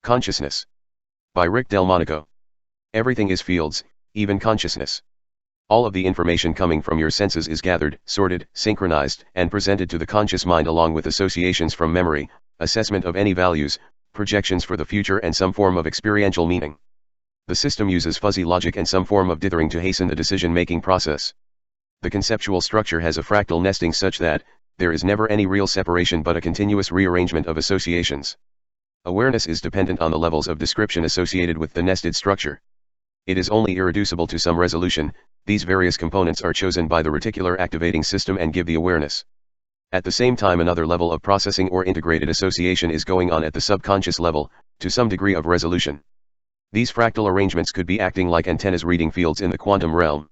Consciousness. By Rick Delmonico. Everything is fields, even consciousness. All of the information coming from your senses is gathered, sorted, synchronized, and presented to the conscious mind along with associations from memory, assessment of any values, projections for the future and some form of experiential meaning. The system uses fuzzy logic and some form of dithering to hasten the decision-making process. The conceptual structure has a fractal nesting such that there is never any real separation but a continuous rearrangement of associations. Awareness is dependent on the levels of description associated with the nested structure. It is only irreducible to some resolution. These various components are chosen by the reticular activating system and give the awareness. At the same time, another level of processing or integrated association is going on at the subconscious level, to some degree of resolution. These fractal arrangements could be acting like antennas reading fields in the quantum realm.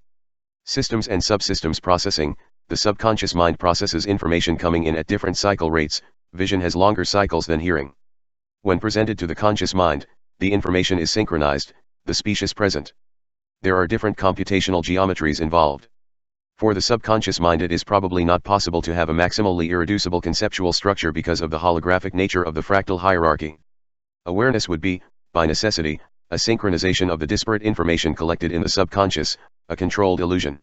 Systems and subsystems processing. The subconscious mind processes information coming in at different cycle rates. Vision has longer cycles than hearing. When presented to the conscious mind, the information is synchronized, the species present. There are different computational geometries involved. For the subconscious mind, it is probably not possible to have a maximally irreducible conceptual structure because of the holographic nature of the fractal hierarchy. Awareness would be, by necessity, a synchronization of the disparate information collected in the subconscious, a controlled illusion.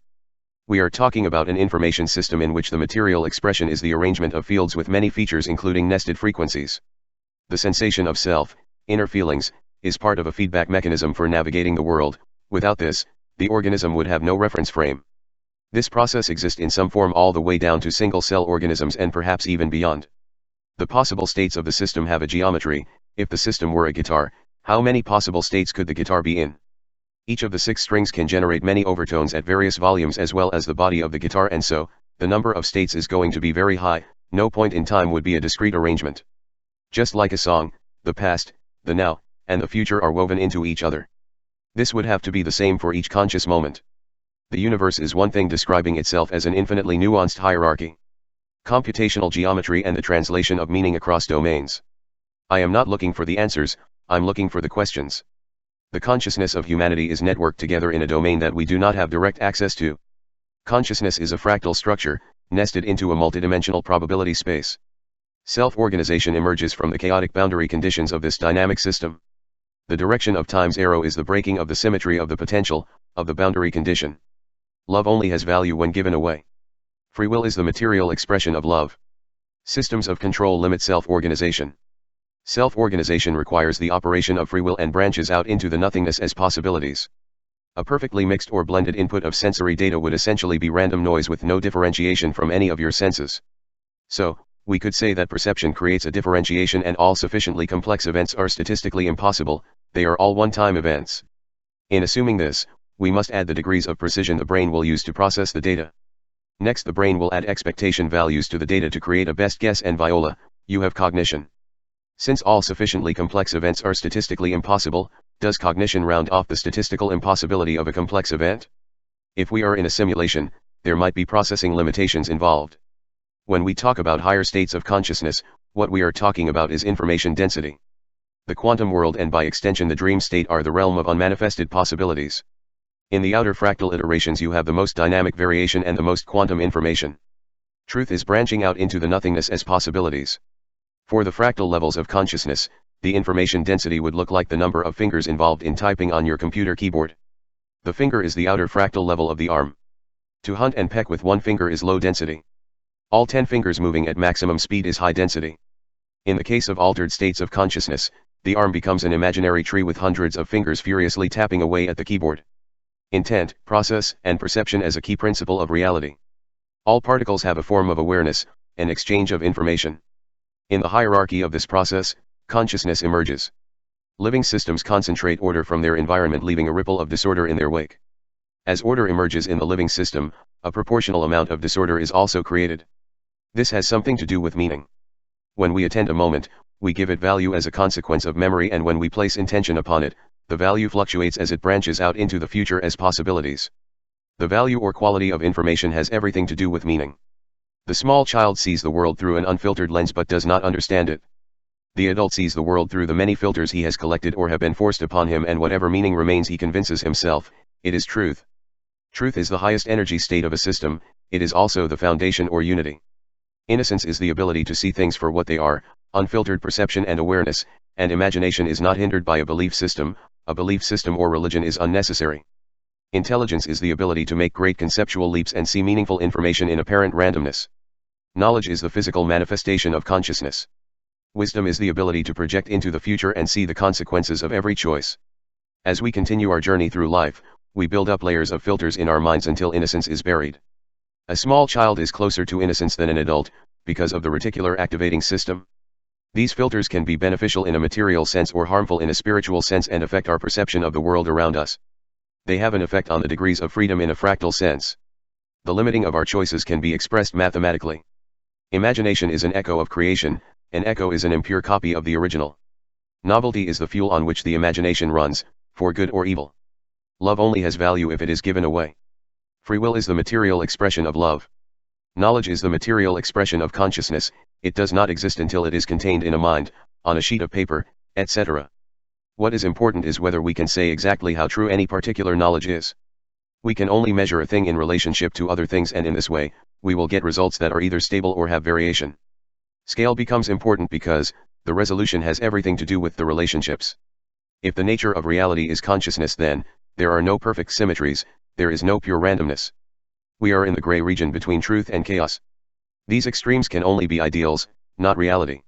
We are talking about an information system in which the material expression is the arrangement of fields with many features including nested frequencies. The sensation of self, inner feelings, is part of a feedback mechanism for navigating the world. Without this, the organism would have no reference frame. This process exists in some form all the way down to single-cell organisms and perhaps even beyond. The possible states of the system have a geometry. If the system were a guitar, how many possible states could the guitar be in? Each of the 6 strings can generate many overtones at various volumes as well as the body of the guitar, and so, the number of states is going to be very high. No point in time would be a discrete arrangement. Just like a song, the past, the now, and the future are woven into each other. This would have to be the same for each conscious moment. The universe is one thing describing itself as an infinitely nuanced hierarchy. Computational geometry and the translation of meaning across domains. I am not looking for the answers, I'm looking for the questions. The consciousness of humanity is networked together in a domain that we do not have direct access to. Consciousness is a fractal structure, nested into a multidimensional probability space. Self-organization emerges from the chaotic boundary conditions of this dynamic system. The direction of time's arrow is the breaking of the symmetry of the potential, of the boundary condition. Love only has value when given away. Free will is the material expression of love. Systems of control limit self-organization. Self-organization requires the operation of free will and branches out into the nothingness as possibilities. A perfectly mixed or blended input of sensory data would essentially be random noise with no differentiation from any of your senses. So, we could say that perception creates a differentiation and all sufficiently complex events are statistically impossible, they are all one-time events. In assuming this, we must add the degrees of precision the brain will use to process the data. Next, the brain will add expectation values to the data to create a best guess, and Viola, you have cognition. Since all sufficiently complex events are statistically impossible, does cognition round off the statistical impossibility of a complex event? If we are in a simulation, there might be processing limitations involved. When we talk about higher states of consciousness, what we are talking about is information density. The quantum world and by extension the dream state are the realm of unmanifested possibilities. In the outer fractal iterations you have the most dynamic variation and the most quantum information. Truth is branching out into the nothingness as possibilities. For the fractal levels of consciousness, the information density would look like the number of fingers involved in typing on your computer keyboard. The finger is the outer fractal level of the arm. To hunt and peck with one finger is low density. All 10 fingers moving at maximum speed is high density. In the case of altered states of consciousness, the arm becomes an imaginary tree with hundreds of fingers furiously tapping away at the keyboard. Intent, process, and perception as a key principle of reality. All particles have a form of awareness, an exchange of information. In the hierarchy of this process, consciousness emerges. Living systems concentrate order from their environment, leaving a ripple of disorder in their wake. As order emerges in the living system, a proportional amount of disorder is also created. This has something to do with meaning. When we attend a moment, we give it value as a consequence of memory, and when we place intention upon it, the value fluctuates as it branches out into the future as possibilities. The value or quality of information has everything to do with meaning. The small child sees the world through an unfiltered lens but does not understand it. The adult sees the world through the many filters he has collected or have been forced upon him, and whatever meaning remains he convinces himself, it is truth. Truth is the highest energy state of a system, it is also the foundation or unity. Innocence is the ability to see things for what they are, unfiltered perception and awareness, and imagination is not hindered by a belief system or religion is unnecessary. Intelligence is the ability to make great conceptual leaps and see meaningful information in apparent randomness. Knowledge is the physical manifestation of consciousness. Wisdom is the ability to project into the future and see the consequences of every choice. As we continue our journey through life, we build up layers of filters in our minds until innocence is buried. A small child is closer to innocence than an adult, because of the reticular activating system. These filters can be beneficial in a material sense or harmful in a spiritual sense and affect our perception of the world around us. They have an effect on the degrees of freedom in a fractal sense. The limiting of our choices can be expressed mathematically. Imagination is an echo of creation, an echo is an impure copy of the original. Novelty is the fuel on which the imagination runs, for good or evil. Love only has value if it is given away. Free will is the material expression of love. Knowledge is the material expression of consciousness, it does not exist until it is contained in a mind, on a sheet of paper, etc. What is important is whether we can say exactly how true any particular knowledge is. We can only measure a thing in relationship to other things, and in this way, we will get results that are either stable or have variation. Scale becomes important because the resolution has everything to do with the relationships. If the nature of reality is consciousness, then there are no perfect symmetries, there is no pure randomness. We are in the gray region between truth and chaos. These extremes can only be ideals, not reality.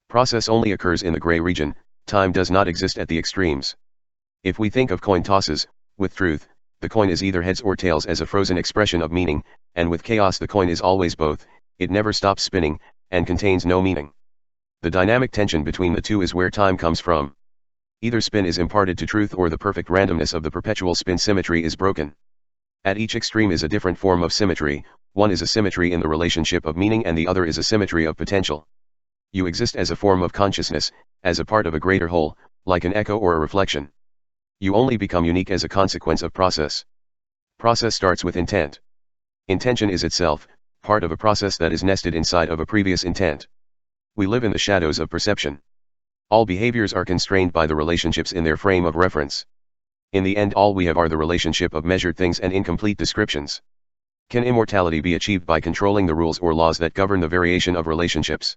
Process only occurs in the gray region, time does not exist at the extremes. If we think of coin tosses, with truth, the coin is either heads or tails as a frozen expression of meaning, and with chaos the coin is always both, it never stops spinning, and contains no meaning. The dynamic tension between the two is where time comes from. Either spin is imparted to truth or the perfect randomness of the perpetual spin symmetry is broken. At each extreme is a different form of symmetry, one is a symmetry in the relationship of meaning and the other is a symmetry of potential. You exist as a form of consciousness, as a part of a greater whole, like an echo or a reflection. You only become unique as a consequence of process. Process starts with intent. Intention is itself part of a process that is nested inside of a previous intent. We live in the shadows of perception. All behaviors are constrained by the relationships in their frame of reference. In the end, all we have are the relationship of measured things and incomplete descriptions. Can immortality be achieved by controlling the rules or laws that govern the variation of relationships?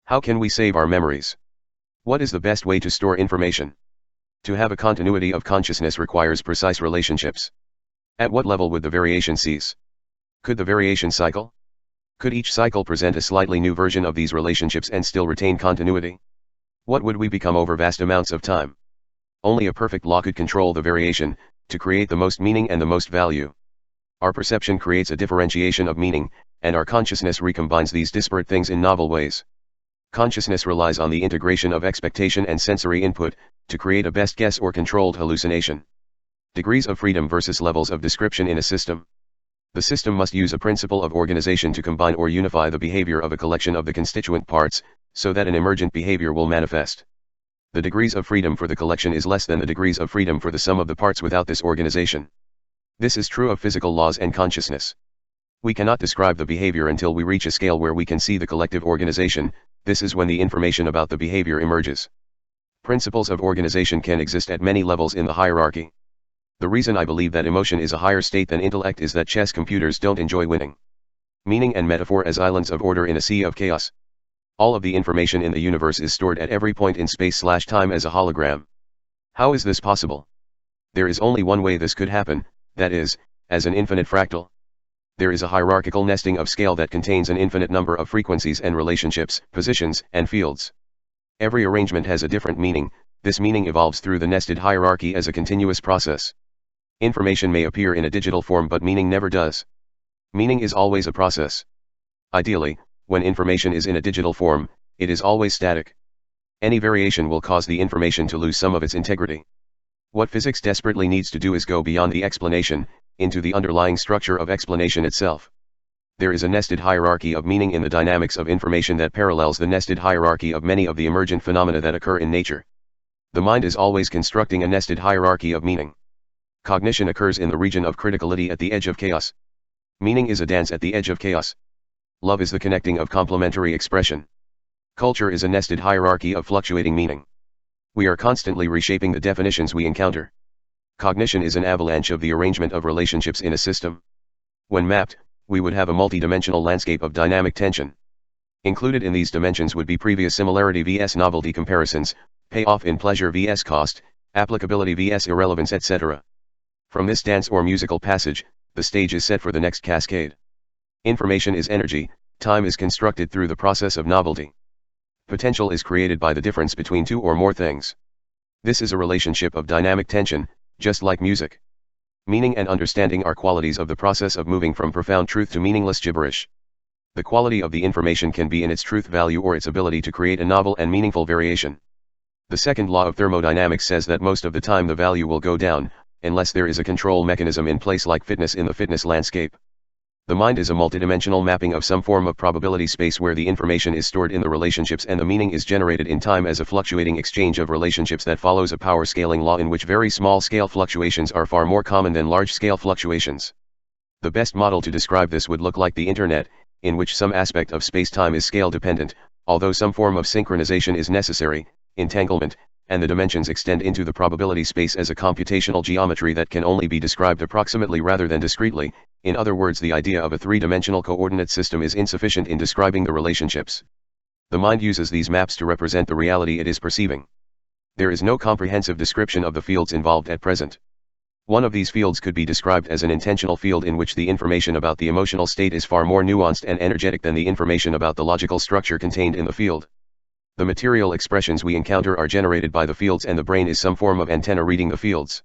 How can we save our memories? What is the best way to store information? To have a continuity of consciousness requires precise relationships. At what level would the variation cease? Could the variation cycle? Could each cycle present a slightly new version of these relationships and still retain continuity? What would we become over vast amounts of time? Only a perfect law could control the variation, to create the most meaning and the most value. Our perception creates a differentiation of meaning, and our consciousness recombines these disparate things in novel ways. Consciousness relies on the integration of expectation and sensory input, to create a best guess or controlled hallucination. Degrees of freedom versus levels of description in a system. The system must use a principle of organization to combine or unify the behavior of a collection of the constituent parts, so that an emergent behavior will manifest. The degrees of freedom for the collection is less than the degrees of freedom for the sum of the parts without this organization. This is true of physical laws and consciousness. We cannot describe the behavior until we reach a scale where we can see the collective organization. This is when the information about the behavior emerges. Principles of organization can exist at many levels in the hierarchy. The reason I believe that emotion is a higher state than intellect is that chess computers don't enjoy winning. Meaning and metaphor as islands of order in a sea of chaos. All of the information in the universe is stored at every point in space/time as a hologram. How is this possible? There is only one way this could happen, that is, as an infinite fractal. There is a hierarchical nesting of scale that contains an infinite number of frequencies and relationships, positions, and fields. Every arrangement has a different meaning, this meaning evolves through the nested hierarchy as a continuous process. Information may appear in a digital form but meaning never does. Meaning is always a process. Ideally, when information is in a digital form, it is always static. Any variation will cause the information to lose some of its integrity. What physics desperately needs to do is go beyond the explanation, into the underlying structure of explanation itself. There is a nested hierarchy of meaning in the dynamics of information that parallels the nested hierarchy of many of the emergent phenomena that occur in nature. The mind is always constructing a nested hierarchy of meaning. Cognition occurs in the region of criticality at the edge of chaos. Meaning is a dance at the edge of chaos. Love is the connecting of complementary expression. Culture is a nested hierarchy of fluctuating meaning. We are constantly reshaping the definitions we encounter. Cognition is an avalanche of the arrangement of relationships in a system. When mapped, we would have a multi-dimensional landscape of dynamic tension. Included in these dimensions would be previous similarity vs novelty comparisons, payoff in pleasure vs cost, applicability vs irrelevance, etc. From this dance or musical passage, the stage is set for the next cascade. Information is energy, time is constructed through the process of novelty. Potential is created by the difference between two or more things. This is a relationship of dynamic tension, just like music. Meaning and understanding are qualities of the process of moving from profound truth to meaningless gibberish. The quality of the information can be in its truth value or its ability to create a novel and meaningful variation. The second law of thermodynamics says that most of the time the value will go down, unless there is a control mechanism in place like fitness in the fitness landscape. The mind is a multidimensional mapping of some form of probability space where the information is stored in the relationships and the meaning is generated in time as a fluctuating exchange of relationships that follows a power scaling law in which very small scale fluctuations are far more common than large scale fluctuations. The best model to describe this would look like the Internet, in which some aspect of space-time is scale dependent, although some form of synchronization is necessary, entanglement, and the dimensions extend into the probability space as a computational geometry that can only be described approximately rather than discretely. In other words, the idea of a three-dimensional coordinate system is insufficient in describing the relationships. The mind uses these maps to represent the reality it is perceiving. There is no comprehensive description of the fields involved at present. One of these fields could be described as an intentional field in which the information about the emotional state is far more nuanced and energetic than the information about the logical structure contained in the field. The material expressions we encounter are generated by the fields and the brain is some form of antenna reading the fields.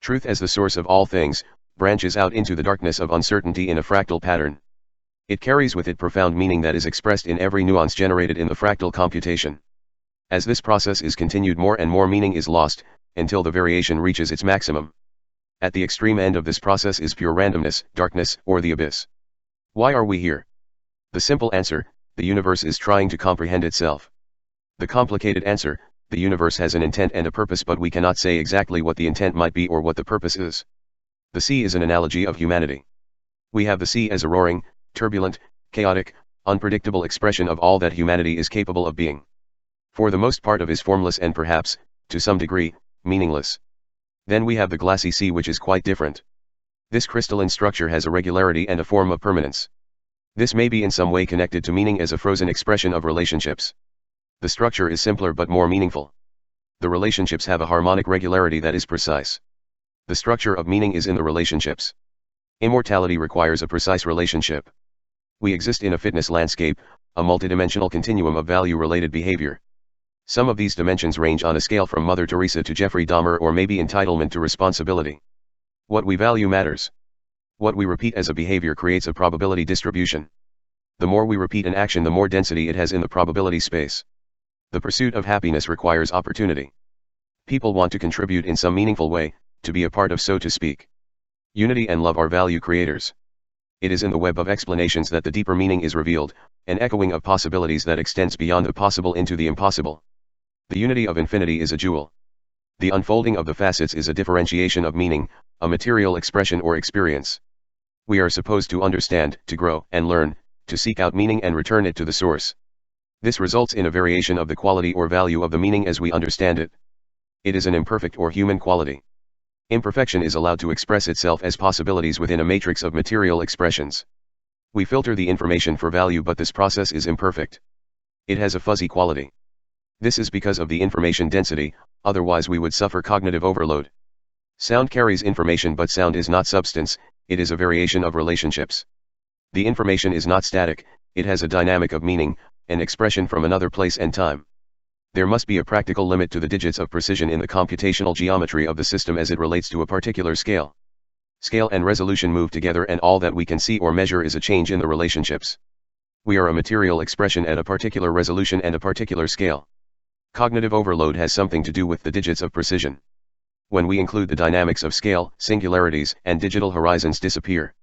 Truth as the source of all things, branches out into the darkness of uncertainty in a fractal pattern. It carries with it profound meaning that is expressed in every nuance generated in the fractal computation. As this process is continued, more and more meaning is lost, until the variation reaches its maximum. At the extreme end of this process is pure randomness, darkness, or the abyss. Why are we here? The simple answer: the universe is trying to comprehend itself. The complicated answer: the universe has an intent and a purpose, but we cannot say exactly what the intent might be or what the purpose is. The sea is an analogy of humanity. We have the sea as a roaring, turbulent, chaotic, unpredictable expression of all that humanity is capable of being. For the most part it is formless and perhaps, to some degree, meaningless. Then we have the glassy sea, which is quite different. This crystalline structure has a regularity and a form of permanence. This may be in some way connected to meaning as a frozen expression of relationships. The structure is simpler but more meaningful. The relationships have a harmonic regularity that is precise. The structure of meaning is in the relationships. Immortality requires a precise relationship. We exist in a fitness landscape, a multidimensional continuum of value-related behavior. Some of these dimensions range on a scale from Mother Teresa to Jeffrey Dahmer, or maybe entitlement to responsibility. What we value matters. What we repeat as a behavior creates a probability distribution. The more we repeat an action, the more density it has in the probability space. The pursuit of happiness requires opportunity. People want to contribute in some meaningful way, to be a part of, so to speak. Unity and love are value creators. It is in the web of explanations that the deeper meaning is revealed, an echoing of possibilities that extends beyond the possible into the impossible. The unity of infinity is a jewel. The unfolding of the facets is a differentiation of meaning, a material expression or experience. We are supposed to understand, to grow and learn, to seek out meaning and return it to the source. This results in a variation of the quality or value of the meaning as we understand it. It is an imperfect or human quality. Imperfection is allowed to express itself as possibilities within a matrix of material expressions. We filter the information for value, but this process is imperfect. It has a fuzzy quality. This is because of the information density, otherwise we would suffer cognitive overload. Sound carries information, but sound is not substance, it is a variation of relationships. The information is not static, it has a dynamic of meaning, an expression from another place and time. There must be a practical limit to the digits of precision in the computational geometry of the system as it relates to a particular scale. Scale and resolution move together, and all that we can see or measure is a change in the relationships. We are a material expression at a particular resolution and a particular scale. Cognitive overload has something to do with the digits of precision. When we include the dynamics of scale, singularities and digital horizons disappear.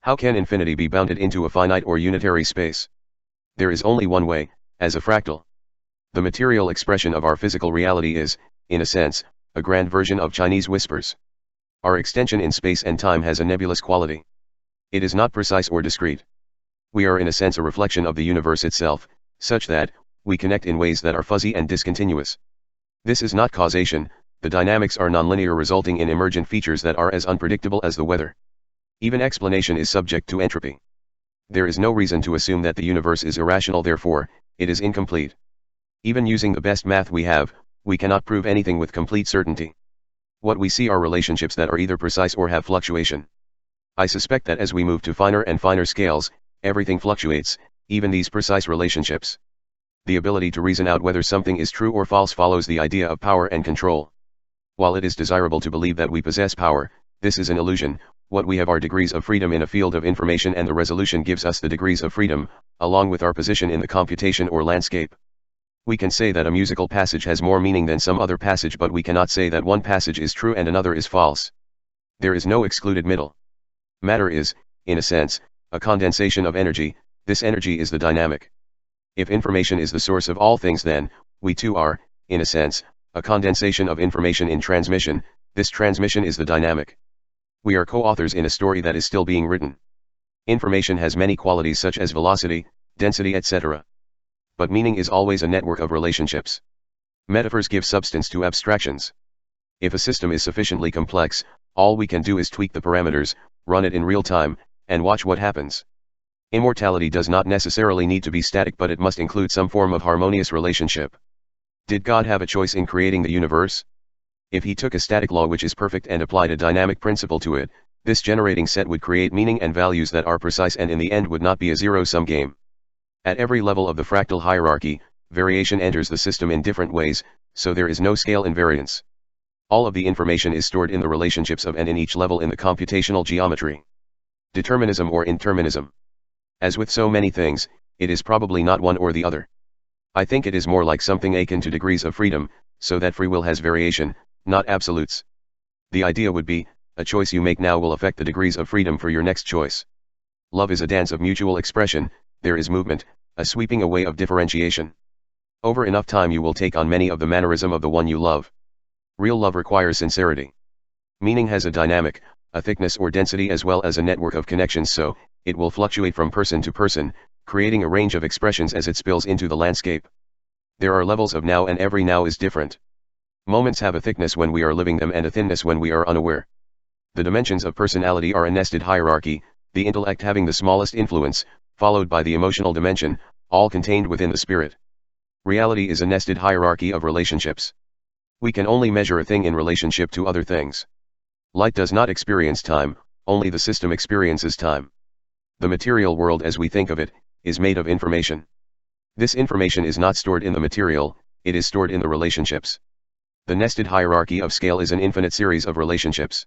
How can infinity be bounded into a finite or unitary space? There is only one way, as a fractal. The material expression of our physical reality is, in a sense, a grand version of Chinese whispers. Our extension in space and time has a nebulous quality. It is not precise or discrete. We are in a sense a reflection of the universe itself, such that, we connect in ways that are fuzzy and discontinuous. This is not causation, the dynamics are nonlinear, resulting in emergent features that are as unpredictable as the weather. Even explanation is subject to entropy. There is no reason to assume that the universe is irrational, therefore, it is incomplete. Even using the best math we have, We cannot prove anything with complete certainty. What we see are relationships that are either precise or have fluctuation. I suspect that as we move to finer and finer scales, everything fluctuates, even these precise relationships. The ability to reason out whether something is true or false follows the idea of power and control. While it is desirable to believe that we possess power, this is an illusion. What we have are degrees of freedom in a field of information, and the resolution gives us the degrees of freedom, along with our position in the computation or landscape. We can say that a musical passage has more meaning than some other passage, but we cannot say that one passage is true and another is false. There is no excluded middle. Matter is, in a sense, a condensation of energy. This energy is the dynamic. If information is the source of all things, then we too are, in a sense, a condensation of information in transmission. This transmission is the dynamic. We are co-authors in a story that is still being written. Information has many qualities such as velocity, density, etc. But meaning is always a network of relationships. Metaphors give substance to abstractions. If a system is sufficiently complex, all we can do is tweak the parameters, run it in real time, and watch what happens. Immortality does not necessarily need to be static, but it must include some form of harmonious relationship. Did God have a choice in creating the universe? If he took a static law which is perfect and applied a dynamic principle to it, this generating set would create meaning and values that are precise, and in the end would not be a zero-sum game. At every level of the fractal hierarchy, variation enters the system in different ways, so there is no scale invariance. All of the information is stored in the relationships of and in each level in the computational geometry. Determinism or indeterminism. As with so many things, it is probably not one or the other. I think it is more like something akin to degrees of freedom, so that free will has variation, not absolutes. The idea would be, a choice you make now will affect the degrees of freedom for your next choice. Love is a dance of mutual expression. There is movement, a sweeping away of differentiation. Over enough time you will take on many of the mannerism of the one you love. Real love requires sincerity. Meaning has a dynamic, a thickness or density, as well as a network of connections, so it will fluctuate from person to person, creating a range of expressions as it spills into the landscape. There are levels of now, and every now is different. Moments have a thickness when we are living them and a thinness when we are unaware. The dimensions of personality are a nested hierarchy, the intellect having the smallest influence, followed by the emotional dimension, all contained within the spirit. Reality is a nested hierarchy of relationships. We can only measure a thing in relationship to other things. Light does not experience time, only the system experiences time. The material world as we think of it, is made of information. This information is not stored in the material, it is stored in the relationships. The nested hierarchy of scale is an infinite series of relationships.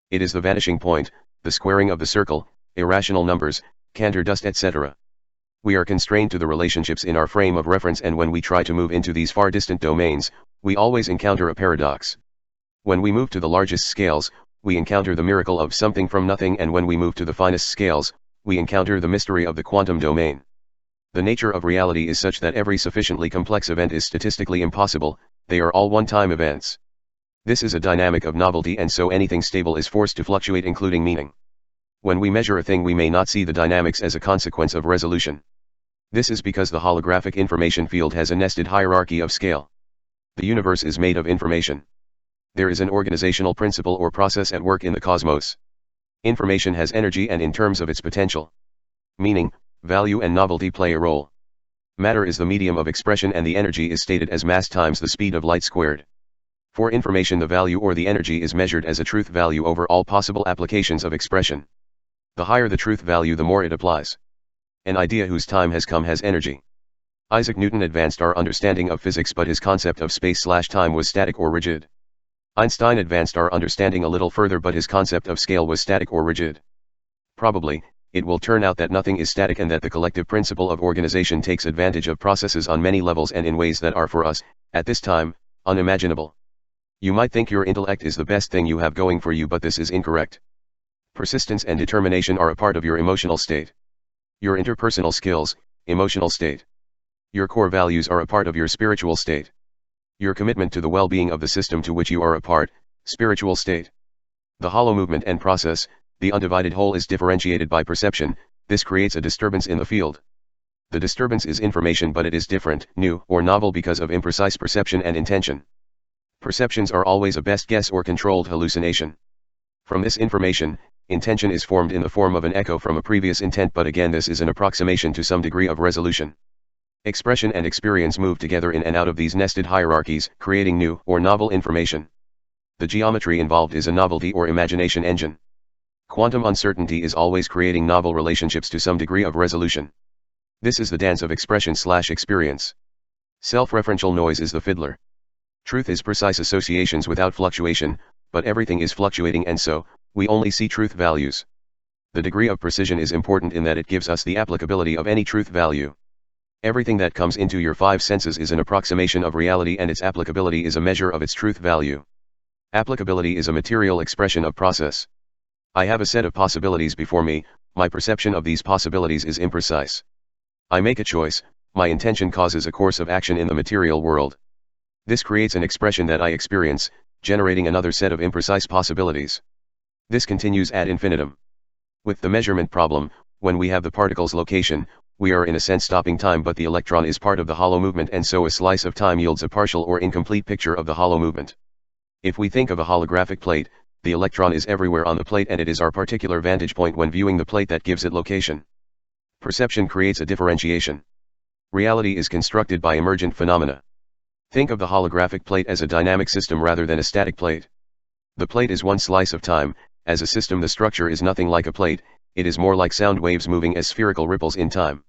It is the vanishing point, the squaring of the circle, irrational numbers, Cantor dust, etc. We are constrained to the relationships in our frame of reference, and when we try to move into these far distant domains, we always encounter a paradox. When we move to the largest scales, we encounter the miracle of something from nothing, and when we move to the finest scales, we encounter the mystery of the quantum domain. The nature of reality is such that every sufficiently complex event is statistically impossible. They are all one-time events. This is a dynamic of novelty, and so anything stable is forced to fluctuate, including meaning. When we measure a thing, we may not see the dynamics as a consequence of resolution. This is because the holographic information field has a nested hierarchy of scale. The universe is made of information. There is an organizational principle or process at work in the cosmos. Information has energy, and in terms of its potential, meaning, value and novelty play a role. Matter is the medium of expression, and the energy is stated as mass times the speed of light squared. For information, the value or the energy is measured as a truth value over all possible applications of expression. The higher the truth value, the more it applies. An idea whose time has come has energy. Isaac Newton advanced our understanding of physics, but his concept of space/time was static or rigid. Einstein advanced our understanding a little further, but his concept of scale was static or rigid. Probably, it will turn out that nothing is static, and that the collective principle of organization takes advantage of processes on many levels and in ways that are for us, at this time, unimaginable. You might think your intellect is the best thing you have going for you, but this is incorrect. Persistence and determination are a part of your emotional state. Your interpersonal skills, emotional state. Your core values are a part of your spiritual state. Your commitment to the well-being of the system to which you are a part, spiritual state. The hollow movement and process, the undivided whole, is differentiated by perception. This creates a disturbance in the field. The disturbance is information, but it is different, new, or novel because of imprecise perception and intention. Perceptions are always a best guess or controlled hallucination. From this information, intention is formed in the form of an echo from a previous intent, but again this is an approximation to some degree of resolution. Expression and experience move together in and out of these nested hierarchies, creating new or novel information. The geometry involved is a novelty or imagination engine. Quantum uncertainty is always creating novel relationships to some degree of resolution. This is the dance of expression/experience. Self-referential noise is the fiddler. Truth is precise associations without fluctuation, but everything is fluctuating, and so, we only see truth values. The degree of precision is important in that it gives us the applicability of any truth value. Everything that comes into your five senses is an approximation of reality, and its applicability is a measure of its truth value. Applicability is a material expression of process. I have a set of possibilities before me, my perception of these possibilities is imprecise. I make a choice, my intention causes a course of action in the material world. This creates an expression that I experience, generating another set of imprecise possibilities. This continues ad infinitum. With the measurement problem, when we have the particle's location, we are in a sense stopping time, but the electron is part of the hollow movement, and so a slice of time yields a partial or incomplete picture of the hollow movement. If we think of a holographic plate, the electron is everywhere on the plate, and it is our particular vantage point when viewing the plate that gives it location. Perception creates a differentiation. Reality is constructed by emergent phenomena. Think of the holographic plate as a dynamic system rather than a static plate. The plate is one slice of time. As a system, the structure is nothing like a plate, it is more like sound waves moving as spherical ripples in time.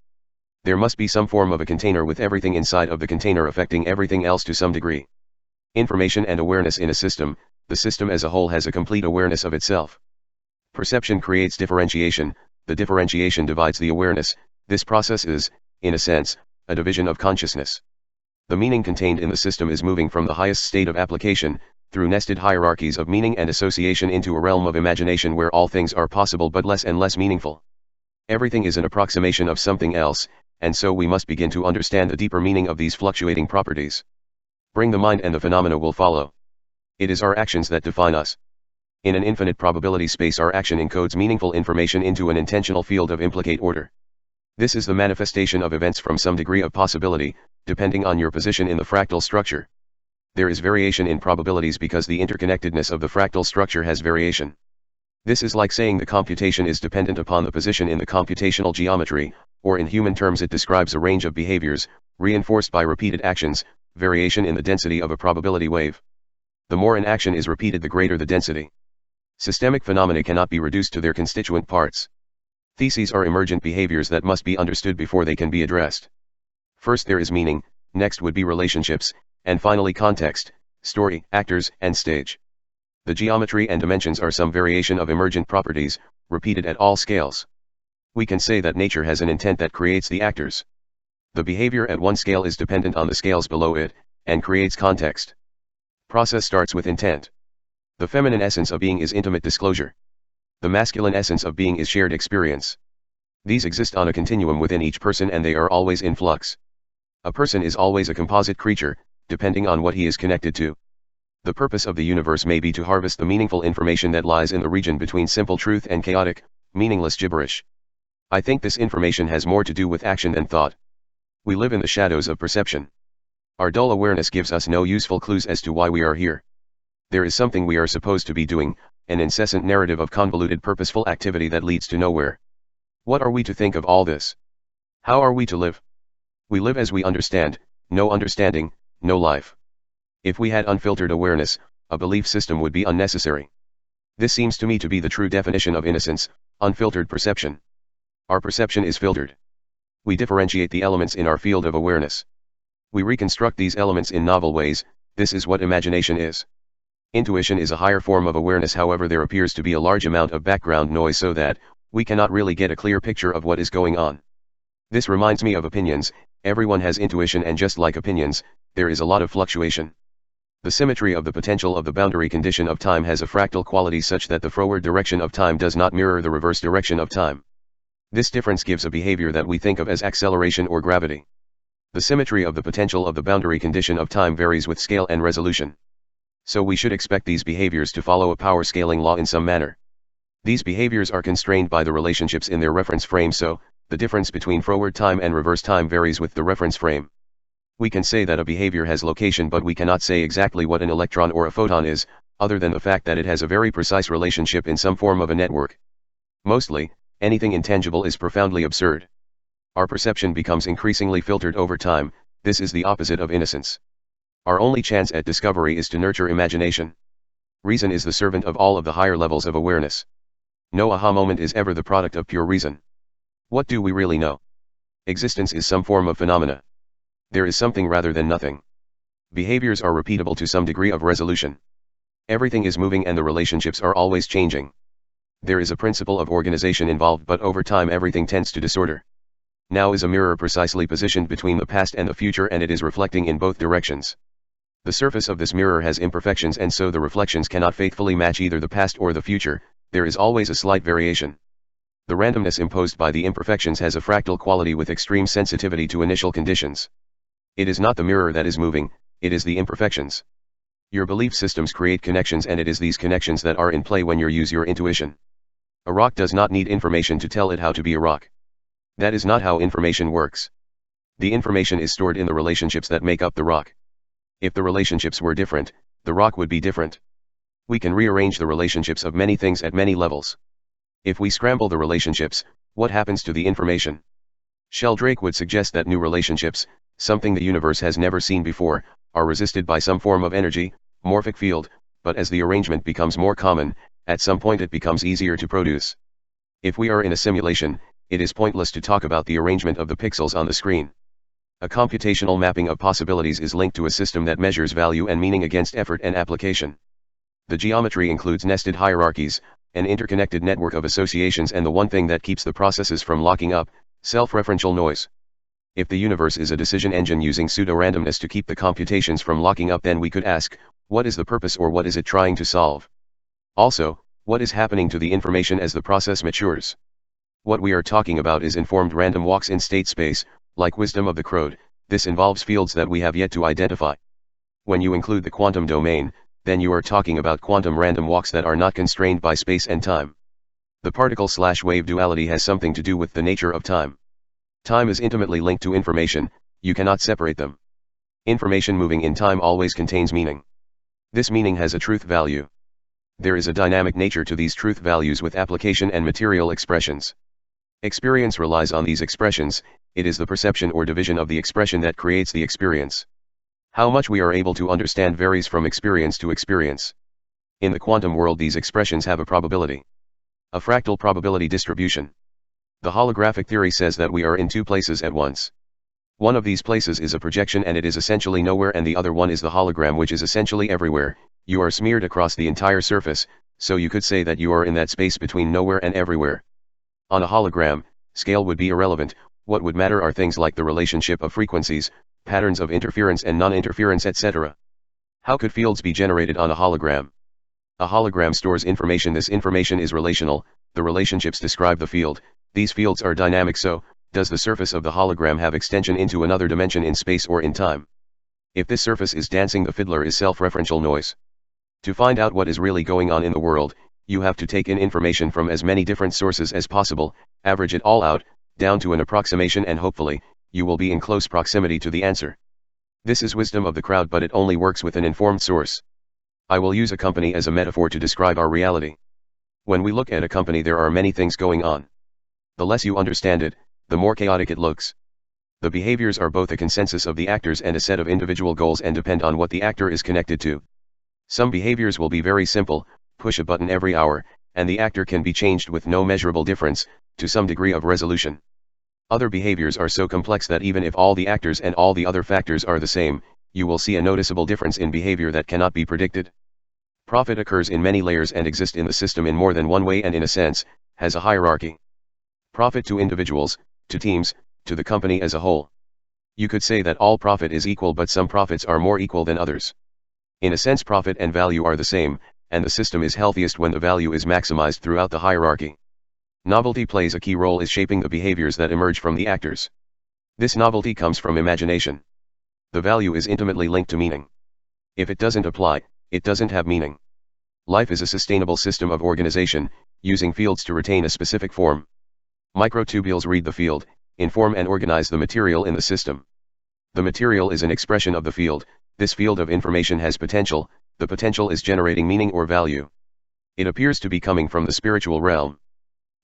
There must be some form of a container with everything inside of the container affecting everything else to some degree. Information and awareness in a system, the system as a whole has a complete awareness of itself. Perception creates differentiation, the differentiation divides the awareness. This process is, in a sense, a division of consciousness. The meaning contained in the system is moving from the highest state of application, through nested hierarchies of meaning and association, into a realm of imagination where all things are possible but less and less meaningful. Everything is an approximation of something else, and so we must begin to understand the deeper meaning of these fluctuating properties. Bring the mind and the phenomena will follow. It is our actions that define us. In an infinite probability space, our action encodes meaningful information into an intentional field of implicate order. This is the manifestation of events from some degree of possibility, depending on your position in the fractal structure. There is variation in probabilities because the interconnectedness of the fractal structure has variation. This is like saying the computation is dependent upon the position in the computational geometry, or in human terms it describes a range of behaviors, reinforced by repeated actions, variation in the density of a probability wave. The more an action is repeated, the greater the density. Systemic phenomena cannot be reduced to their constituent parts. Theses are emergent behaviors that must be understood before they can be addressed. First there is meaning, next would be relationships, and finally context, story, actors, and stage. The geometry and dimensions are some variation of emergent properties, repeated at all scales. We can say that nature has an intent that creates the actors. The behavior at one scale is dependent on the scales below it, and creates context. Process starts with intent. The feminine essence of being is intimate disclosure. The masculine essence of being is shared experience. These exist on a continuum within each person, and they are always in flux. A person is always a composite creature, depending on what he is connected to. The purpose of the universe may be to harvest the meaningful information that lies in the region between simple truth and chaotic, meaningless gibberish. I think this information has more to do with action than thought. We live in the shadows of perception. Our dull awareness gives us no useful clues as to why we are here. There is something we are supposed to be doing, an incessant narrative of convoluted purposeful activity that leads to nowhere. What are we to think of all this? How are we to live? We live as we understand, no understanding, no life. If we had unfiltered awareness, a belief system would be unnecessary. This seems to me to be the true definition of innocence, unfiltered perception. Our perception is filtered. We differentiate the elements in our field of awareness. We reconstruct these elements in novel ways. This is what imagination is. Intuition is a higher form of awareness, however there appears to be a large amount of background noise so that we cannot really get a clear picture of what is going on. This reminds me of opinions. Everyone has intuition, and just like opinions, there is a lot of fluctuation. The symmetry of the potential of the boundary condition of time has a fractal quality such that the forward direction of time does not mirror the reverse direction of time. This difference gives a behavior that we think of as acceleration or gravity. The symmetry of the potential of the boundary condition of time varies with scale and resolution. So we should expect these behaviors to follow a power scaling law in some manner. These behaviors are constrained by the relationships in their reference frame, so the difference between forward time and reverse time varies with the reference frame. We can say that a behavior has location, but we cannot say exactly what an electron or a photon is, other than the fact that it has a very precise relationship in some form of a network. Mostly, anything intangible is profoundly absurd. Our perception becomes increasingly filtered over time. This is the opposite of innocence. Our only chance at discovery is to nurture imagination. Reason is the servant of all of the higher levels of awareness. No aha moment is ever the product of pure reason. What do we really know? Existence is some form of phenomena. There is something rather than nothing. Behaviors are repeatable to some degree of resolution. Everything is moving and the relationships are always changing. There is a principle of organization involved, but over time everything tends to disorder. Now is a mirror precisely positioned between the past and the future, and it is reflecting in both directions. The surface of this mirror has imperfections, and so the reflections cannot faithfully match either the past or the future. There is always a slight variation. The randomness imposed by the imperfections has a fractal quality with extreme sensitivity to initial conditions. It is not the mirror that is moving, it is the imperfections. Your belief systems create connections, and it is these connections that are in play when you use your intuition. A rock does not need information to tell it how to be a rock. That is not how information works. The information is stored in the relationships that make up the rock. If the relationships were different, the rock would be different. We can rearrange the relationships of many things at many levels. If we scramble the relationships, what happens to the information? Sheldrake would suggest that new relationships, something the universe has never seen before, are resisted by some form of energy, morphic field, but as the arrangement becomes more common, at some point it becomes easier to produce. If we are in a simulation, it is pointless to talk about the arrangement of the pixels on the screen. A computational mapping of possibilities is linked to a system that measures value and meaning against effort and application. The geometry includes nested hierarchies, an interconnected network of associations, and the one thing that keeps the processes from locking up, self-referential noise. If the universe is a decision engine using pseudo-randomness to keep the computations from locking up, then we could ask, what is the purpose, or what is it trying to solve? Also, what is happening to the information as the process matures? What we are talking about is informed random walks in state space, like wisdom of the crowd. This involves fields that we have yet to identify. When you include the quantum domain, then you are talking about quantum random walks that are not constrained by space and time. The particle/wave duality has something to do with the nature of time. Time is intimately linked to information, you cannot separate them. Information moving in time always contains meaning. This meaning has a truth value. There is a dynamic nature to these truth values with application and material expressions. Experience relies on these expressions. It is the perception or division of the expression that creates the experience. How much we are able to understand varies from experience to experience. In the quantum world, these expressions have a probability. A fractal probability distribution. The holographic theory says that we are in two places at once. One of these places is a projection and it is essentially nowhere, and the other one is the hologram, which is essentially everywhere. You are smeared across the entire surface, so you could say that you are in that space between nowhere and everywhere. On a hologram, scale would be irrelevant. What would matter are things like the relationship of frequencies, patterns of interference and non-interference, etc. How could fields be generated on a hologram? A hologram stores information. This information is relational. The relationships describe the field. These fields are dynamic. So, does the surface of the hologram have extension into another dimension in space or in time? If this surface is dancing, the fiddler is self-referential noise. To find out what is really going on in the world, you have to take in information from as many different sources as possible, average it all out, down to an approximation, and hopefully, you will be in close proximity to the answer. This is wisdom of the crowd, but it only works with an informed source. I will use a company as a metaphor to describe our reality. When we look at a company, there are many things going on. The less you understand it, the more chaotic it looks. The behaviors are both a consensus of the actors and a set of individual goals, and depend on what the actor is connected to. Some behaviors will be very simple: push a button every hour, and the actor can be changed with no measurable difference, to some degree of resolution. Other behaviors are so complex that even if all the actors and all the other factors are the same, you will see a noticeable difference in behavior that cannot be predicted. Profit occurs in many layers and exists in the system in more than one way, and in a sense, has a hierarchy. Profit to individuals, to teams, to the company as a whole. You could say that all profit is equal, but some profits are more equal than others. In a sense, profit and value are the same, and the system is healthiest when the value is maximized throughout the hierarchy. Novelty plays a key role in shaping the behaviors that emerge from the actors. This novelty comes from imagination. The value is intimately linked to meaning. If it doesn't apply, it doesn't have meaning. Life is a sustainable system of organization, using fields to retain a specific form. Microtubules read the field, inform and organize the material in the system. The material is an expression of the field. This field of information has potential. The potential is generating meaning or value. It appears to be coming from the spiritual realm.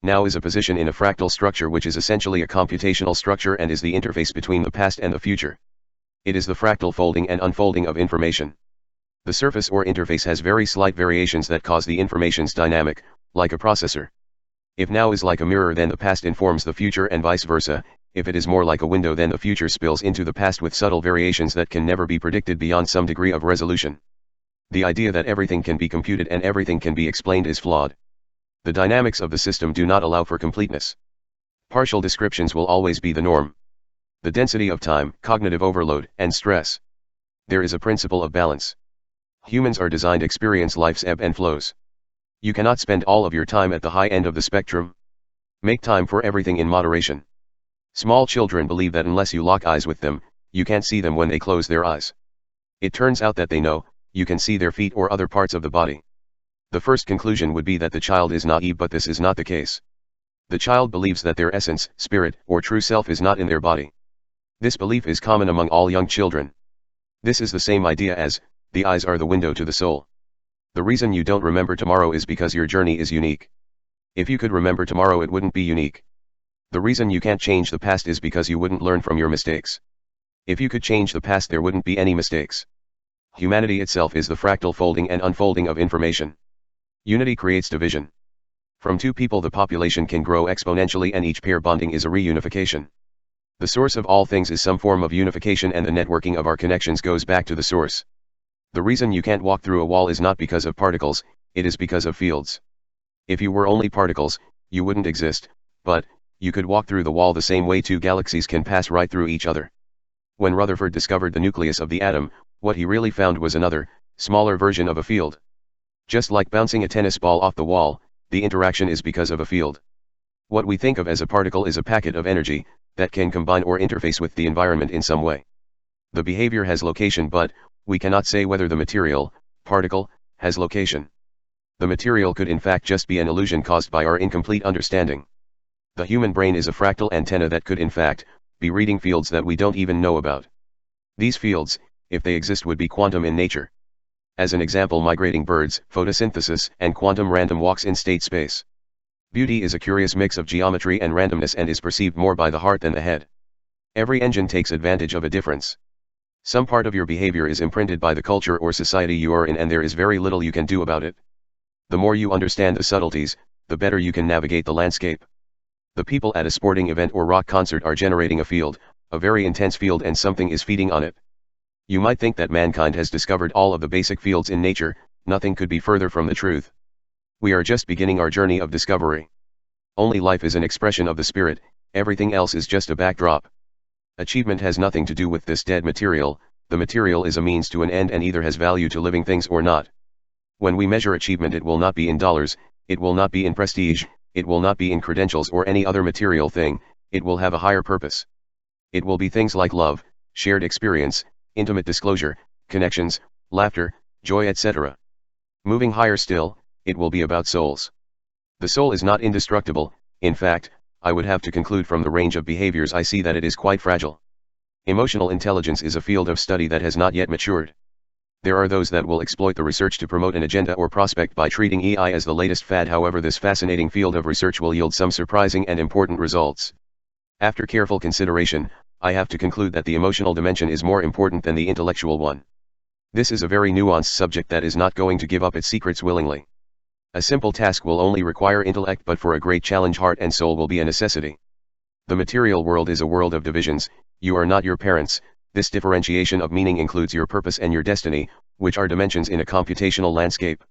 Now is a position in a fractal structure which is essentially a computational structure and is the interface between the past and the future. It is the fractal folding and unfolding of information. The surface or interface has very slight variations that cause the information's dynamic, like a processor. If now is like a mirror, then the past informs the future and vice versa. If it is more like a window, then the future spills into the past with subtle variations that can never be predicted beyond some degree of resolution. The idea that everything can be computed and everything can be explained is flawed. The dynamics of the system do not allow for completeness. Partial descriptions will always be the norm. The density of time, cognitive overload, and stress. There is a principle of balance. Humans are designed to experience life's ebb and flows. You cannot spend all of your time at the high end of the spectrum. Make time for everything in moderation. Small children believe that unless you lock eyes with them, you can't see them when they close their eyes. It turns out that they know, you can see their feet or other parts of the body. The first conclusion would be that the child is naive, but this is not the case. The child believes that their essence, spirit, or true self is not in their body. This belief is common among all young children. This is the same idea as, the eyes are the window to the soul. The reason you don't remember tomorrow is because your journey is unique. If you could remember tomorrow, it wouldn't be unique. The reason you can't change the past is because you wouldn't learn from your mistakes. If you could change the past, there wouldn't be any mistakes. Humanity itself is the fractal folding and unfolding of information. Unity creates division. From two people the population can grow exponentially, and each pair bonding is a reunification. The source of all things is some form of unification, and the networking of our connections goes back to the source. The reason you can't walk through a wall is not because of particles, it is because of fields. If you were only particles, you wouldn't exist, but you could walk through the wall the same way two galaxies can pass right through each other. When Rutherford discovered the nucleus of the atom, what he really found was another, smaller version of a field. Just like bouncing a tennis ball off the wall, the interaction is because of a field. What we think of as a particle is a packet of energy that can combine or interface with the environment in some way. The behavior has location, but we cannot say whether the material, particle, has location. The material could in fact just be an illusion caused by our incomplete understanding. The human brain is a fractal antenna that could in fact be reading fields that we don't even know about. These fields, if they exist, would be quantum in nature. As an example, migrating birds, photosynthesis, and quantum random walks in state space. Beauty is a curious mix of geometry and randomness and is perceived more by the heart than the head. Every engine takes advantage of a difference. Some part of your behavior is imprinted by the culture or society you are in, and there is very little you can do about it. The more you understand the subtleties, the better you can navigate the landscape. The people at a sporting event or rock concert are generating a field, a very intense field, and something is feeding on it. You might think that mankind has discovered all of the basic fields in nature. Nothing could be further from the truth. We are just beginning our journey of discovery. Only life is an expression of the spirit, everything else is just a backdrop. Achievement has nothing to do with this dead material. The material is a means to an end and either has value to living things or not. When we measure achievement, it will not be in dollars, it will not be in prestige, it will not be in credentials or any other material thing, it will have a higher purpose. It will be things like love, shared experience, intimate disclosure, connections, laughter, joy, etc. Moving higher still, it will be about souls. The soul is not indestructible. In fact, I would have to conclude from the range of behaviors I see that it is quite fragile. Emotional intelligence is a field of study that has not yet matured. There are those that will exploit the research to promote an agenda or prospect by treating AI as the latest fad. However, this fascinating field of research will yield some surprising and important results. After careful consideration, I have to conclude that the emotional dimension is more important than the intellectual one. This is a very nuanced subject that is not going to give up its secrets willingly. A simple task will only require intellect, but for a great challenge, heart and soul will be a necessity. The material world is a world of divisions. You are not your parents. This differentiation of meaning includes your purpose and your destiny, which are dimensions in a computational landscape.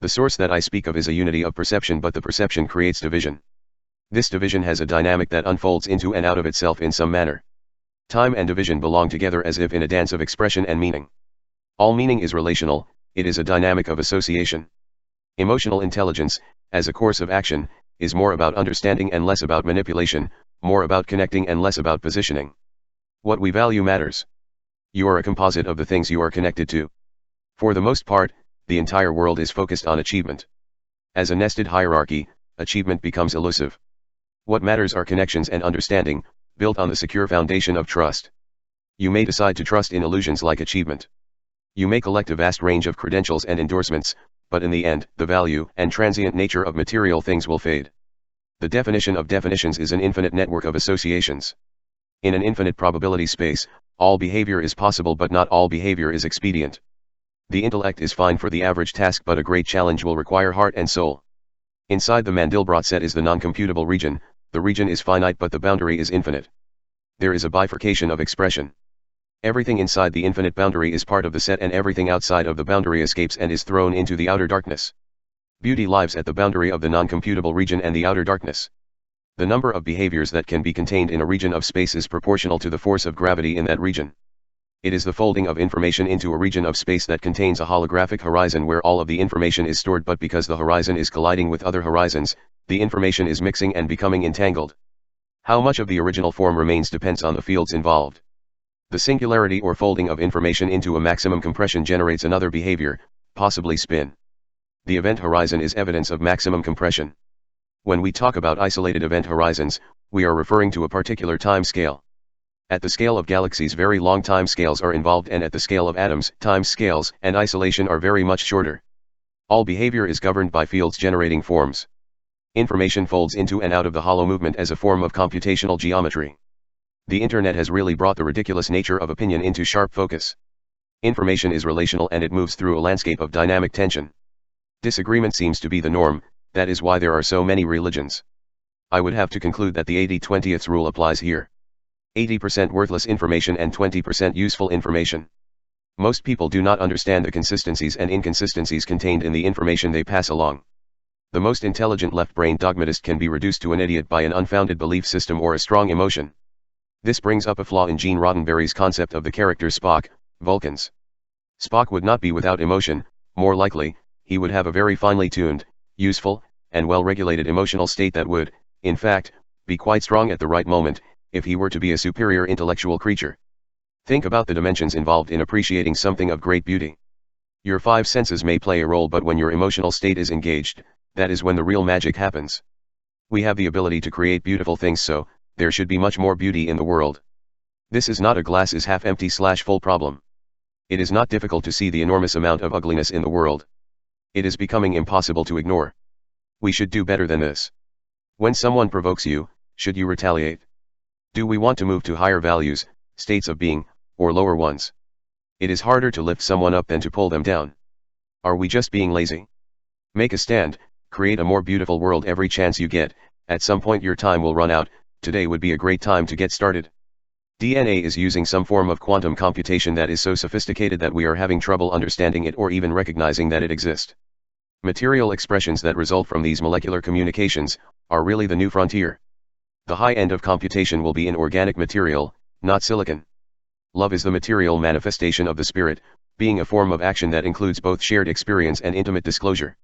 The source that I speak of is a unity of perception, but the perception creates division. This division has a dynamic that unfolds into and out of itself in some manner. Time and division belong together as if in a dance of expression and meaning. All meaning is relational, it is a dynamic of association. Emotional intelligence, as a course of action, is more about understanding and less about manipulation, more about connecting and less about positioning. What we value matters. You are a composite of the things you are connected to. For the most part, the entire world is focused on achievement. As a nested hierarchy, achievement becomes elusive. What matters are connections and understanding, built on the secure foundation of trust. You may decide to trust in illusions like achievement. You may collect a vast range of credentials and endorsements, but in the end, the value and transient nature of material things will fade. The definition of definitions is an infinite network of associations. In an infinite probability space, all behavior is possible but not all behavior is expedient. The intellect is fine for the average task, but a great challenge will require heart and soul. Inside the Mandelbrot set is the non-computable region. The region is finite but the boundary is infinite. There is a bifurcation of expression. Everything inside the infinite boundary is part of the set and everything outside of the boundary escapes and is thrown into the outer darkness. Beauty lies at the boundary of the non-computable region and the outer darkness. The number of behaviors that can be contained in a region of space is proportional to the force of gravity in that region. It is the folding of information into a region of space that contains a holographic horizon where all of the information is stored, but because the horizon is colliding with other horizons, the information is mixing and becoming entangled. How much of the original form remains depends on the fields involved. The singularity or folding of information into a maximum compression generates another behavior, possibly spin. The event horizon is evidence of maximum compression. When we talk about isolated event horizons, we are referring to a particular time scale. At the scale of galaxies, very long time scales are involved, and at the scale of atoms, time scales and isolation are very much shorter. All behavior is governed by fields generating forms. Information folds into and out of the hollow movement as a form of computational geometry. The internet has really brought the ridiculous nature of opinion into sharp focus. Information is relational and it moves through a landscape of dynamic tension. Disagreement seems to be the norm. That is why there are so many religions. I would have to conclude that the 80-20th rule applies here. 80% worthless information and 20% useful information. Most people do not understand the consistencies and inconsistencies contained in the information they pass along. The most intelligent left-brained dogmatist can be reduced to an idiot by an unfounded belief system or a strong emotion. This brings up a flaw in Gene Roddenberry's concept of the character Spock, Vulcans. Spock would not be without emotion. More likely, he would have a very finely tuned, useful, and well-regulated emotional state that would, in fact, be quite strong at the right moment, if he were to be a superior intellectual creature. Think about the dimensions involved in appreciating something of great beauty. Your five senses may play a role, but when your emotional state is engaged, that is when the real magic happens. We have the ability to create beautiful things, so there should be much more beauty in the world. This is not a glass is half empty / full problem. It is not difficult to see the enormous amount of ugliness in the world. It is becoming impossible to ignore. We should do better than this. When someone provokes you, should you retaliate? Do we want to move to higher values, states of being, or lower ones? It is harder to lift someone up than to pull them down. Are we just being lazy? Make a stand, create a more beautiful world every chance you get. At some point your time will run out. Today would be a great time to get started. DNA is using some form of quantum computation that is so sophisticated that we are having trouble understanding it or even recognizing that it exists. Material expressions that result from these molecular communications are really the new frontier. The high end of computation will be in organic material, not silicon. Love is the material manifestation of the spirit, being a form of action that includes both shared experience and intimate disclosure.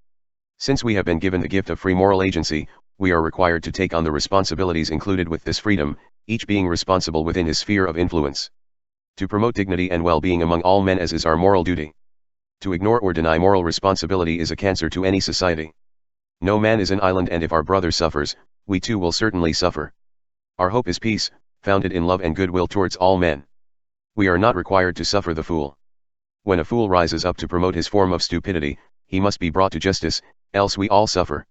Since we have been given the gift of free moral agency, we are required to take on the responsibilities included with this freedom, each being responsible within his sphere of influence. To promote dignity and well-being among all men as is our moral duty. To ignore or deny moral responsibility is a cancer to any society. No man is an island, and if our brother suffers, we too will certainly suffer. Our hope is peace, founded in love and goodwill towards all men. We are not required to suffer the fool. When a fool rises up to promote his form of stupidity, he must be brought to justice, else we all suffer.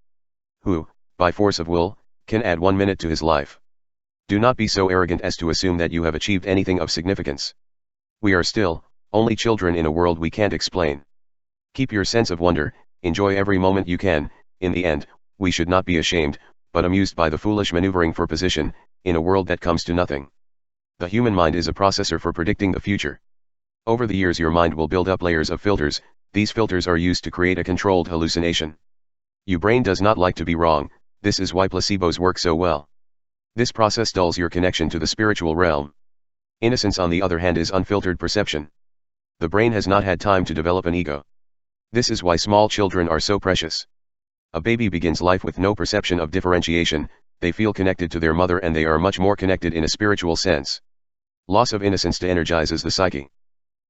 Who, by force of will, can add 1 minute to his life? Do not be so arrogant as to assume that you have achieved anything of significance. We are still only children in a world we can't explain. Keep your sense of wonder, enjoy every moment you can. In the end, we should not be ashamed, but amused by the foolish maneuvering for position, in a world that comes to nothing. The human mind is a processor for predicting the future. Over the years your mind will build up layers of filters. These filters are used to create a controlled hallucination. Your brain does not like to be wrong. This is why placebos work so well. This process dulls your connection to the spiritual realm. Innocence, on the other hand, is unfiltered perception. The brain has not had time to develop an ego. This is why small children are so precious. A baby begins life with no perception of differentiation. They feel connected to their mother, and they are much more connected in a spiritual sense. Loss of innocence de-energizes the psyche.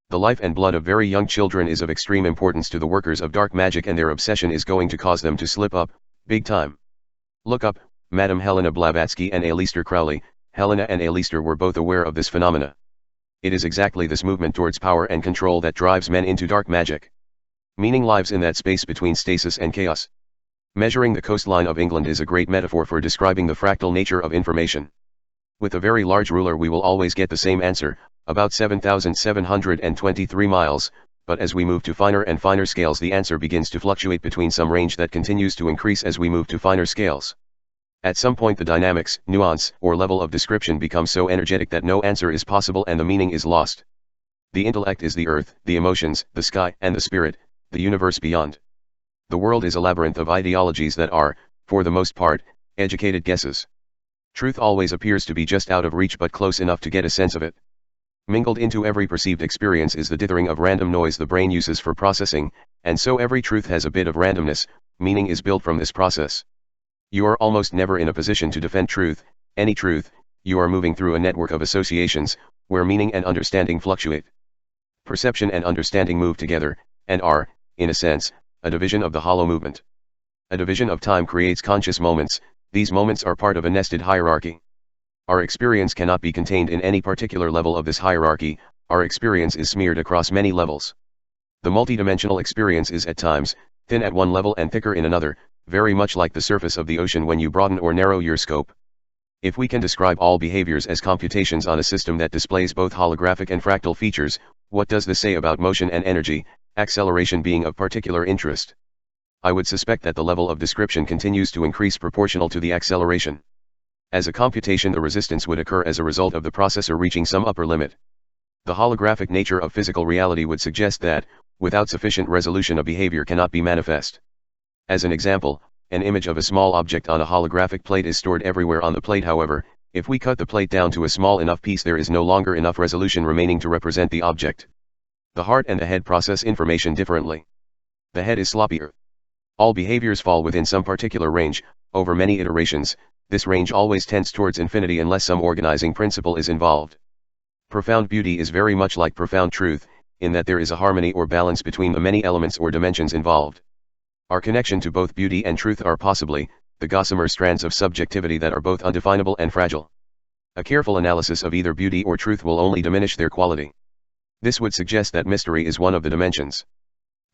The life and blood of very young children is of extreme importance to the workers of dark magic, and their obsession is going to cause them to slip up, big time. Look up, Madame Helena Blavatsky and Aleister Crowley. Helena and Aleister were both aware of this phenomena. It is exactly this movement towards power and control that drives men into dark magic. Meaning lives in that space between stasis and chaos. Measuring the coastline of England is a great metaphor for describing the fractal nature of information. With a very large ruler we will always get the same answer, about 7,723 miles, but as we move to finer and finer scales the answer begins to fluctuate between some range that continues to increase as we move to finer scales. At some point the dynamics, nuance, or level of description becomes so energetic that no answer is possible and the meaning is lost. The intellect is the earth, the emotions, the sky, and the spirit, the universe beyond. The world is a labyrinth of ideologies that are, for the most part, educated guesses. Truth always appears to be just out of reach but close enough to get a sense of it. Mingled into every perceived experience is the dithering of random noise the brain uses for processing, and so every truth has a bit of randomness. Meaning is built from this process. You are almost never in a position to defend truth, any truth. You are moving through a network of associations, where meaning and understanding fluctuate. Perception and understanding move together, and are, in a sense, a division of the hollow movement. A division of time creates conscious moments. These moments are part of a nested hierarchy. Our experience cannot be contained in any particular level of this hierarchy. Our experience is smeared across many levels. The multidimensional experience is at times, thin at one level and thicker in another, very much like the surface of the ocean when you broaden or narrow your scope. If we can describe all behaviors as computations on a system that displays both holographic and fractal features, what does this say about motion and energy, acceleration being of particular interest? I would suspect that the level of description continues to increase proportional to the acceleration. As a computation, the resistance would occur as a result of the processor reaching some upper limit. The holographic nature of physical reality would suggest that, without sufficient resolution, a behavior cannot be manifest. As an example, an image of a small object on a holographic plate is stored everywhere on the plate. However, if we cut the plate down to a small enough piece, there is no longer enough resolution remaining to represent the object. The heart and the head process information differently. The head is sloppier. All behaviors fall within some particular range. Over many iterations, this range always tends towards infinity unless some organizing principle is involved. Profound beauty is very much like profound truth, in that there is a harmony or balance between the many elements or dimensions involved. Our connection to both beauty and truth are possibly the gossamer strands of subjectivity that are both undefinable and fragile. A careful analysis of either beauty or truth will only diminish their quality. This would suggest that mystery is one of the dimensions.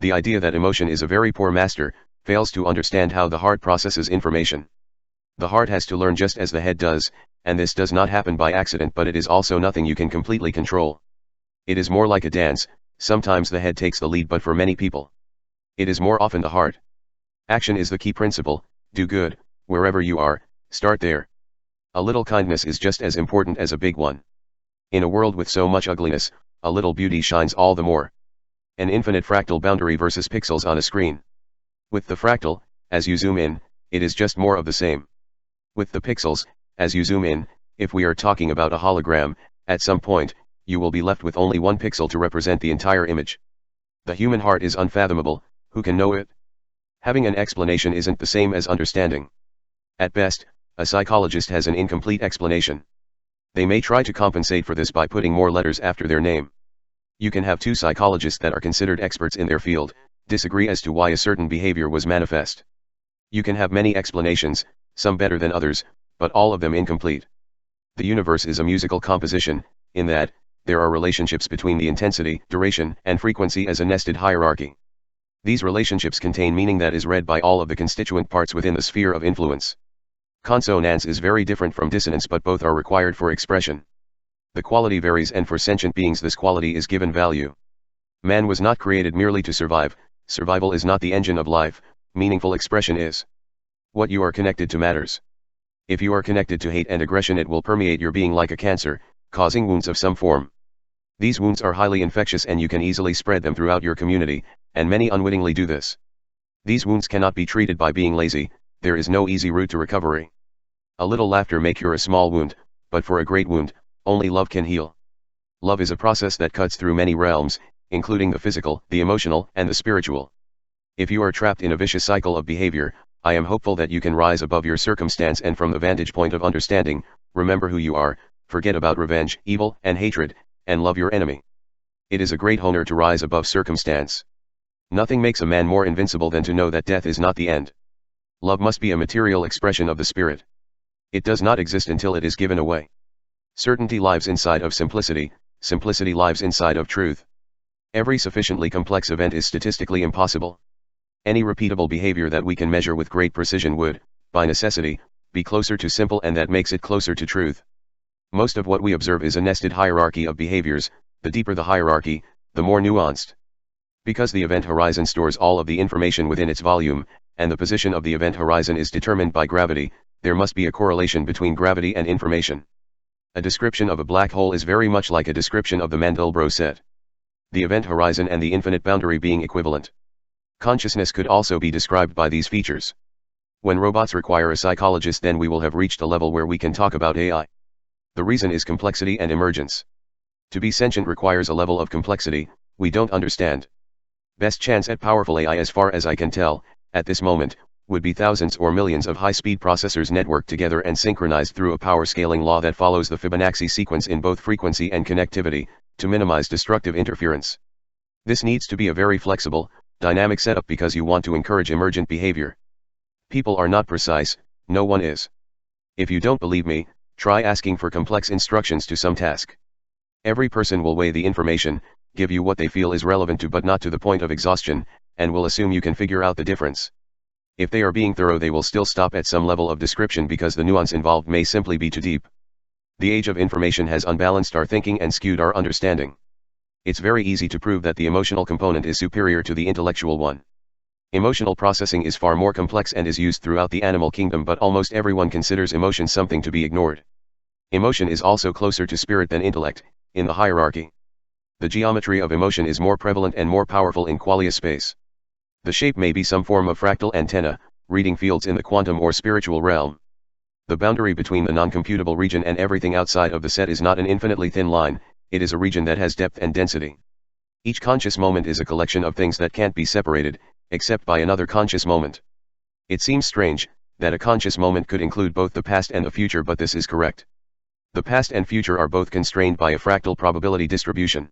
The idea that emotion is a very poor master fails to understand how the heart processes information. The heart has to learn just as the head does, and this does not happen by accident, but it is also nothing you can completely control. It is more like a dance. Sometimes the head takes the lead, but for many people, it is more often the heart. Action is the key principle. Do good, wherever you are, start there. A little kindness is just as important as a big one. In a world with so much ugliness, a little beauty shines all the more. An infinite fractal boundary versus pixels on a screen. With the fractal, as you zoom in, it is just more of the same. With the pixels, as you zoom in, if we are talking about a hologram, at some point, you will be left with only one pixel to represent the entire image. The human heart is unfathomable. Who can know it? Having an explanation isn't the same as understanding. At best, a psychologist has an incomplete explanation. They may try to compensate for this by putting more letters after their name. You can have two psychologists that are considered experts in their field, disagree as to why a certain behavior was manifest. You can have many explanations, some better than others, but all of them incomplete. The universe is a musical composition, in that, there are relationships between the intensity, duration, and frequency as a nested hierarchy. These relationships contain meaning that is read by all of the constituent parts within the sphere of influence. Consonance is very different from dissonance, but both are required for expression. The quality varies, and for sentient beings this quality is given value. Man was not created merely to survive. Survival is not the engine of life, meaningful expression is. What you are connected to matters. If you are connected to hate and aggression, it will permeate your being like a cancer, causing wounds of some form. These wounds are highly infectious and you can easily spread them throughout your community, and many unwittingly do this. These wounds cannot be treated by being lazy. There is no easy route to recovery. A little laughter may cure a small wound, but for a great wound, only love can heal. Love is a process that cuts through many realms, including the physical, the emotional, and the spiritual. If you are trapped in a vicious cycle of behavior, I am hopeful that you can rise above your circumstance and from the vantage point of understanding, remember who you are, forget about revenge, evil, and hatred, and love your enemy. It is a great honor to rise above circumstance. Nothing makes a man more invincible than to know that death is not the end. Love must be a material expression of the spirit. It does not exist until it is given away. Certainty lives inside of simplicity, simplicity lives inside of truth. Every sufficiently complex event is statistically impossible. Any repeatable behavior that we can measure with great precision would, by necessity, be closer to simple, and that makes it closer to truth. Most of what we observe is a nested hierarchy of behaviors. The deeper the hierarchy, the more nuanced. Because the event horizon stores all of the information within its volume, and the position of the event horizon is determined by gravity, there must be a correlation between gravity and information. A description of a black hole is very much like a description of the Mandelbrot set. The event horizon and the infinite boundary being equivalent. Consciousness could also be described by these features. When robots require a psychologist, then we will have reached a level where we can talk about AI. The reason is complexity and emergence. To be sentient requires a level of complexity we don't understand. Best chance at powerful AI, as far as I can tell, at this moment, would be thousands or millions of high-speed processors networked together and synchronized through a power scaling law that follows the Fibonacci sequence in both frequency and connectivity, to minimize destructive interference. This needs to be a very flexible, dynamic setup because you want to encourage emergent behavior. People are not precise, no one is. If you don't believe me, try asking for complex instructions to some task. Every person will weigh the information, give you what they feel is relevant to but not to the point of exhaustion, and will assume you can figure out the difference. If they are being thorough, they will still stop at some level of description because the nuance involved may simply be too deep. The age of information has unbalanced our thinking and skewed our understanding. It's very easy to prove that the emotional component is superior to the intellectual one. Emotional processing is far more complex and is used throughout the animal kingdom, but almost everyone considers emotion something to be ignored. Emotion is also closer to spirit than intellect, in the hierarchy. The geometry of emotion is more prevalent and more powerful in qualia space. The shape may be some form of fractal antenna, reading fields in the quantum or spiritual realm. The boundary between the non-computable region and everything outside of the set is not an infinitely thin line, it is a region that has depth and density. Each conscious moment is a collection of things that can't be separated, except by another conscious moment. It seems strange that a conscious moment could include both the past and the future, but this is correct. The past and future are both constrained by a fractal probability distribution.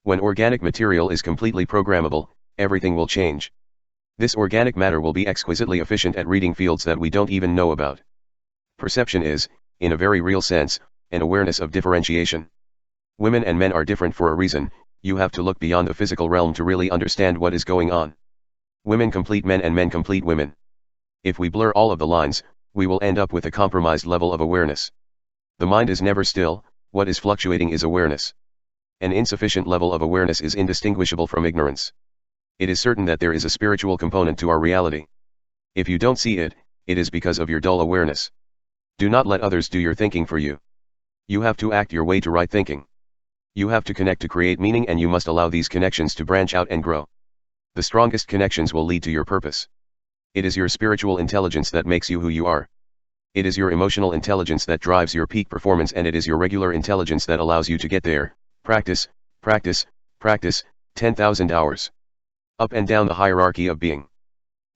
When organic material is completely programmable, everything will change. This organic matter will be exquisitely efficient at reading fields that we don't even know about. Perception is, in a very real sense, an awareness of differentiation. Women and men are different for a reason. You have to look beyond the physical realm to really understand what is going on. Women complete men and men complete women. If we blur all of the lines, we will end up with a compromised level of awareness. The mind is never still, what is fluctuating is awareness. An insufficient level of awareness is indistinguishable from ignorance. It is certain that there is a spiritual component to our reality. If you don't see it, it is because of your dull awareness. Do not let others do your thinking for you. You have to act your way to right thinking. You have to connect to create meaning, and you must allow these connections to branch out and grow. The strongest connections will lead to your purpose. It is your spiritual intelligence that makes you who you are. It is your emotional intelligence that drives your peak performance, and it is your regular intelligence that allows you to get there. Practice, practice, practice, 10,000 hours. Up and down the hierarchy of being.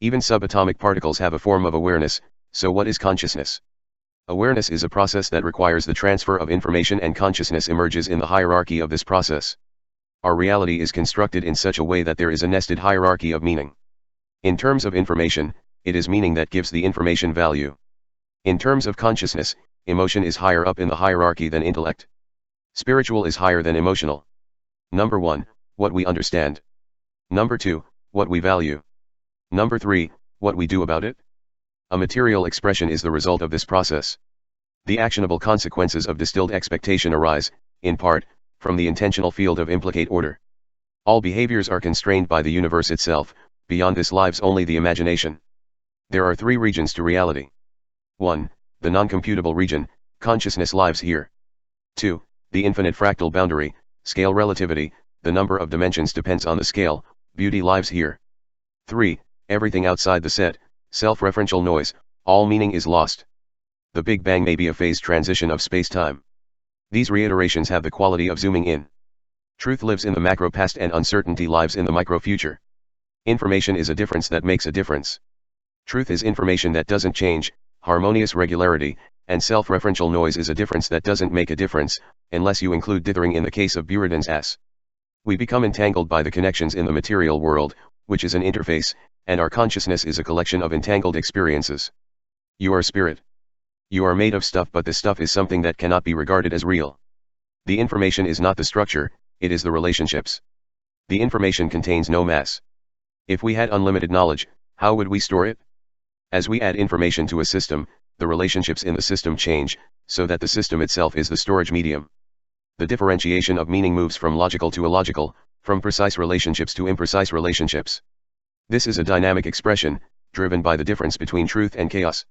Even subatomic particles have a form of awareness, so what is consciousness? Awareness is a process that requires the transfer of information, and consciousness emerges in the hierarchy of this process. Our reality is constructed in such a way that there is a nested hierarchy of meaning. In terms of information, it is meaning that gives the information value. In terms of consciousness, emotion is higher up in the hierarchy than intellect. Spiritual is higher than emotional. Number 1, what we understand. Number 2, what we value. Number 3, what we do about it. A material expression is the result of this process. The actionable consequences of distilled expectation arise, in part, from the intentional field of implicate order. All behaviors are constrained by the universe itself, beyond this lives only the imagination. There are 3 regions to reality. 1, the non-computable region, consciousness lives here. 2, the infinite fractal boundary, scale relativity, the number of dimensions depends on the scale, beauty lives here. 3, everything outside the set, self-referential noise, all meaning is lost. The Big Bang may be a phase transition of space-time. These reiterations have the quality of zooming in. Truth lives in the macro past and uncertainty lives in the micro future. Information is a difference that makes a difference. Truth is information that doesn't change, harmonious regularity, and self-referential noise is a difference that doesn't make a difference, unless you include dithering in the case of Buridan's S. We become entangled by the connections in the material world, which is an interface, and our consciousness is a collection of entangled experiences. You are spirit. You are made of stuff, but this stuff is something that cannot be regarded as real. The information is not the structure, it is the relationships. The information contains no mass. If we had unlimited knowledge, how would we store it? As we add information to a system, the relationships in the system change, so that the system itself is the storage medium. The differentiation of meaning moves from logical to illogical, from precise relationships to imprecise relationships. This is a dynamic expression, driven by the difference between truth and chaos.